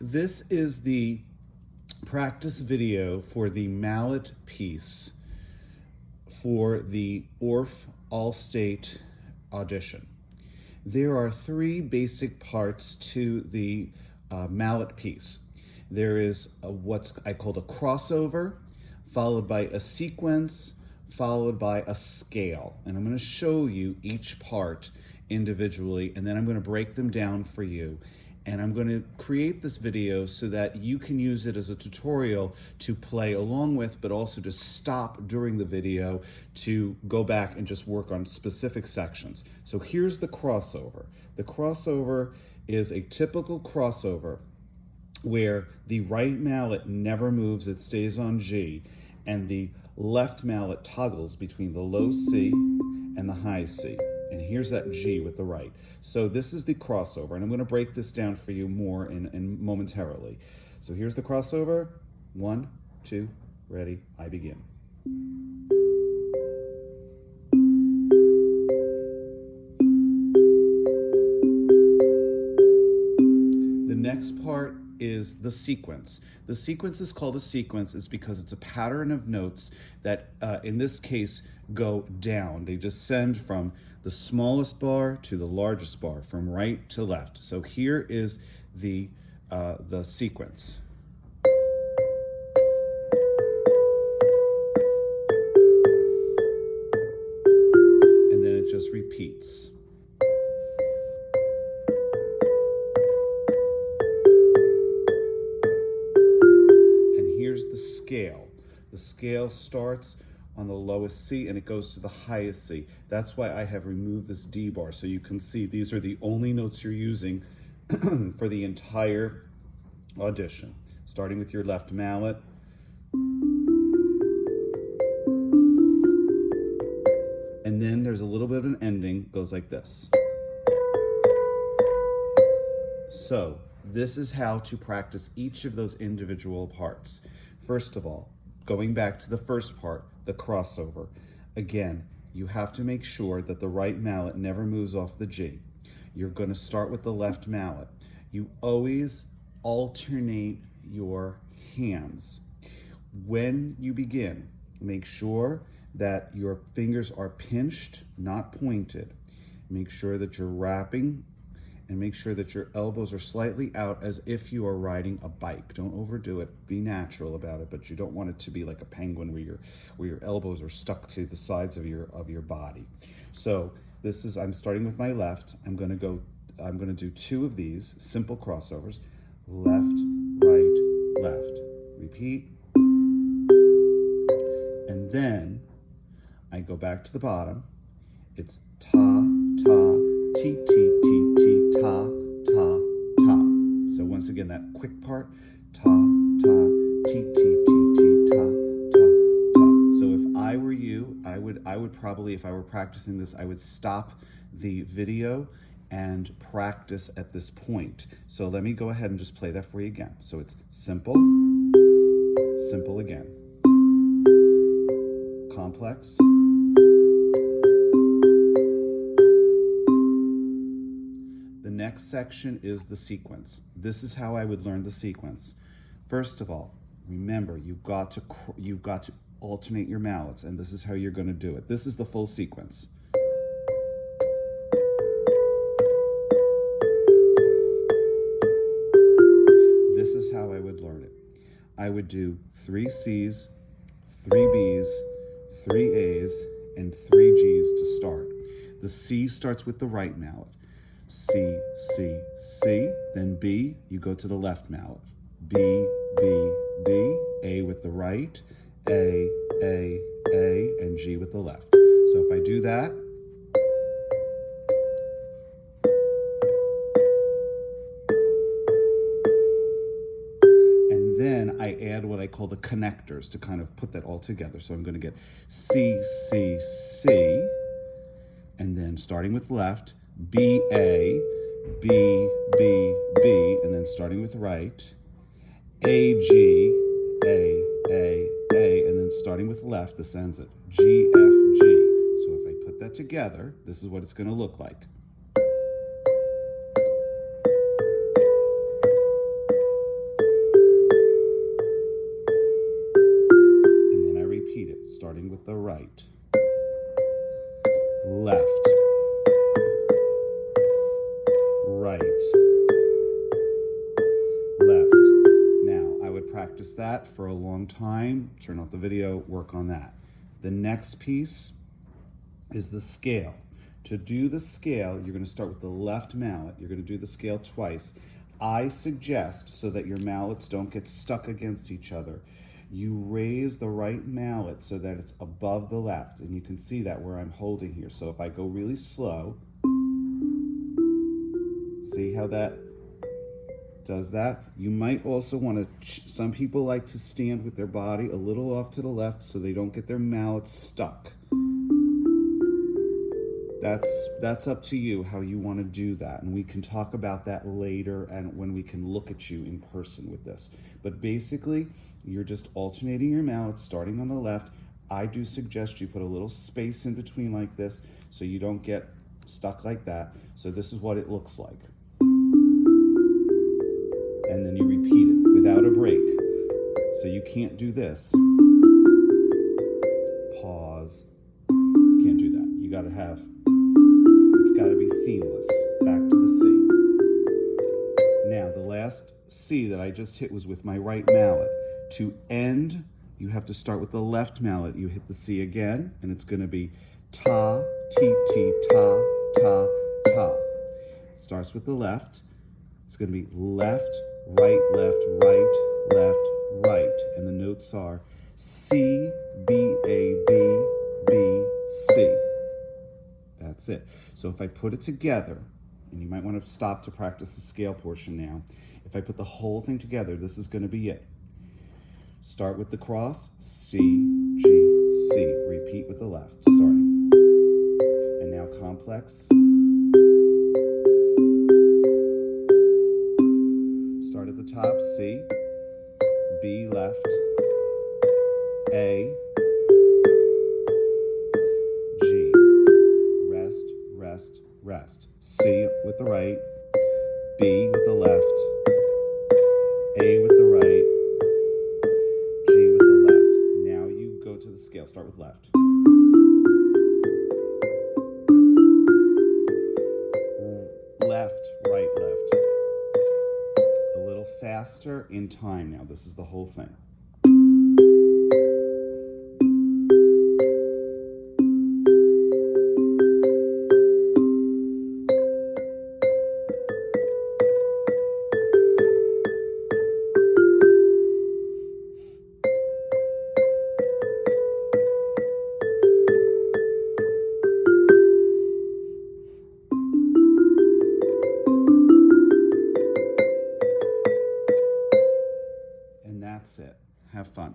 This is the practice video for the Mallet piece for the Orff All-State audition. There are three basic parts to the Mallet piece. There is what's I call a crossover, followed by a sequence, followed by a scale. And I'm going to show you each part individually, and then I'm going to break them down for you. And I'm going to create this video so that you can use it as a tutorial to play along with, but also to stop during the video to go back and just work on specific sections. So here's the crossover. The crossover is a typical crossover where the right mallet never moves, it stays on G, and the left mallet toggles between the low C and the high C. And here's that G with the right. So this is the crossover, and I'm going to break this down for you more in momentarily. So here's the crossover. 1, 2, ready, I begin. The next part is the sequence. The sequence is called a sequence is because it's a pattern of notes that, in this case, go down. They descend from the smallest bar to the largest bar, from right to left. So here is the sequence. And then it just repeats. And here's the scale. The scale starts on the lowest C and it goes to the highest C. That's why I have removed this D bar, so you can see these are the only notes you're using for the entire audition. Starting with your left mallet. And then there's a little bit of an ending, goes like this. So this is how to practice each of those individual parts. First of all, going back to the first part, the crossover. Again, you have to make sure that the right mallet never moves off the G. You're going to start with the left mallet. You always alternate your hands. When you begin, make sure that your fingers are pinched, not pointed. Make sure that you're wrapping, and make sure that your elbows are slightly out as if you are riding a bike. Don't overdo it. Be natural about it, but you don't want it to be like a penguin where your elbows are stuck to the sides of your body. So this is, I'm starting with my left. I'm gonna do two of these simple crossovers. Left, right, left. Repeat. And then I go back to the bottom. It's ta, ta, ti, ti, ti, ti, ta, ta, ta. So once again, that quick part, ta, ta, ti, ti, ti, ti, ta, ta, ta. So if I were you, I would probably, if I were practicing this, I would stop the video and practice at this point. So let me go ahead and just play that for you again. So it's simple, simple again. Complex. The next section is the sequence. This is how I would learn the sequence. First of all, remember, you've got to alternate your mallets, and this is how you're going to do it. This is the full sequence. This is how I would learn it. I would do 3 C's, 3 B's, 3 A's, and 3 G's to start. The C starts with the right mallet. C, C, C, then B, you go to the left mallet. B, B, B, A with the right, A, and G with the left. So if I do that, and then I add what I call the connectors to kind of put that all together. So I'm going to get C, C, C, and then starting with left, B, A, B, B, B, and then starting with right, A, G, A, and then starting with left, this ends at G, F, G. So if I put that together, this is what it's going to look like. practice that for a long time, turn off the video, work on that. The next piece is the scale. To do the scale, you're going to start with the left mallet. You're going to do the scale twice. I suggest, so that your mallets don't get stuck against each other, you raise the right mallet so that it's above the left. And you can see that where I'm holding here. So if I go really slow, see how that does that? You might also want to, some people like to stand with their body a little off to the left so they don't get their mallets stuck. That's up to you how you want to do that, and we can talk about that later and when we can look at you in person with this. But basically, you're just alternating your mallets starting on the left. I do suggest you put a little space in between like this so you don't get stuck like that. So this is what it looks like. And then you repeat it without a break. So you can't do this. Pause. You can't do that. You got to have, it's got to be seamless. Back to the C. Now, the last C that I just hit was with my right mallet. To end, you have to start with the left mallet. You hit the C again, and it's going to be ta, ti, ti, ta, ta, ta. It starts with the left. It's going to be left, right, right. And the notes are C, B, A, B, B, C. That's it. So if I put it together, and you might want to stop to practice the scale portion now. If I put the whole thing together, this is going to be it. Start with the cross, C, G, C. Repeat with the left, starting. And now complex. Start at the top, C, B left, A, G, rest, rest, rest. C with the right, B with the left, A with the right, G with the left. Now you go to the scale, start with left. Left, right, left. A little faster in time now. This is the whole thing. That's it. Have fun.